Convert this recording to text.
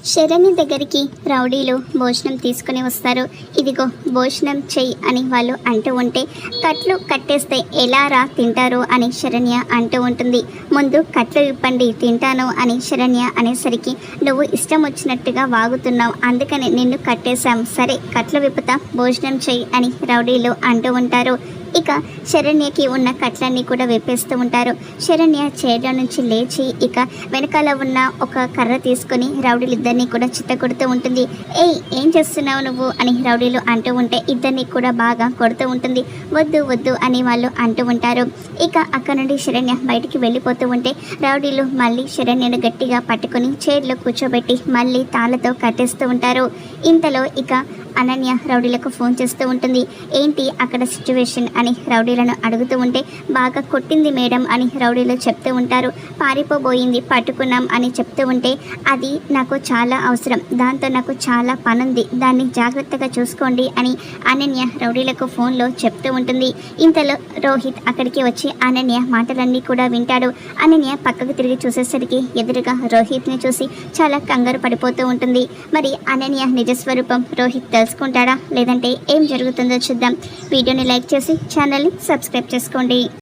శరణ్య దగ్గరికి రౌడీలు భోజనం తీసుకుని వస్తారు. ఇదిగో భోజనం చెయ్యి అని వాళ్ళు అంటూ ఉంటే, కట్లు కట్టేస్తే ఎలా రా తింటారు అని శరణ్య అంటూ ఉంటుంది. ముందు కట్లు ఇప్పండి తింటాను అని శరణ్య అనేసరికి, నువ్వు ఇష్టం వచ్చినట్టుగా వాగుతున్నావు, అందుకని నిన్ను కట్టేశాం, సరే కట్లు విప్పుతా భోజనం చెయ్యి అని రౌడీలు అంటూ ఉంటారు. ఇక శరణ్యకి ఉన్న కట్లన్నీ కూడా విప్పేస్తూ ఉంటారు. శరణ్య చైర్లో నుంచి లేచి ఇక వెనకాల ఉన్న ఒక కర్ర తీసుకొని రౌడీలిద్దరినీ కూడా చిత్తకొడుతూ ఉంటుంది. ఏయ్ ఏం చేస్తున్నావు నువ్వు అని రౌడీలు అంటూ ఉంటే ఇద్దరిని కూడా బాగా కొడుతూ ఉంటుంది. వద్దు వద్దు అని వాళ్ళు అంటూ ఉంటారు. ఇక అక్కడ నుండి శరణ్య బయటికి వెళ్ళిపోతూ ఉంటే రౌడీలు మళ్ళీ శరణ్యను గట్టిగా పట్టుకొని చైర్లో కూర్చోబెట్టి మళ్ళీ తాళ్ళతో కట్టేస్తూ ఉంటారు. ఇంతలో ఇక అనన్య రౌడీలకు ఫోన్ చేస్తూ ఉంటుంది. ఏంటి అక్కడ సిచ్యువేషన్ అని రౌడీలను అడుగుతూ ఉంటే, బాగా కొట్టింది మేడం అని రౌడీలు చెప్తూ ఉంటారు. పారిపోబోయింది, పట్టుకున్నాం అని చెప్తూ ఉంటే, అది నాకు చాలా అవసరం, దాంతో నాకు చాలా పనుంది, దాన్ని జాగ్రత్తగా చూసుకోండి అని అనన్య రౌడీలకు ఫోన్లో చెప్తూ ఉంటుంది. ఇంతలో రోహిత్ అక్కడికి వచ్చి అనన్య మాటలన్నీ కూడా వింటాడు. అనన్య పక్కకు తిరిగి చూసేసరికి ఎదురుగా రోహిత్ని చూసి చాలా కంగారు పడిపోతూ ఉంటుంది. మరి అనన్య నిజస్వరూపం రోహిత్ తెలుసుకుంటాడా లేదంటే ఏం జరుగుతుందో చూద్దాం. వీడియోని లైక్ చేసి ఛానల్ని సబ్స్క్రైబ్ చేసుకోండి.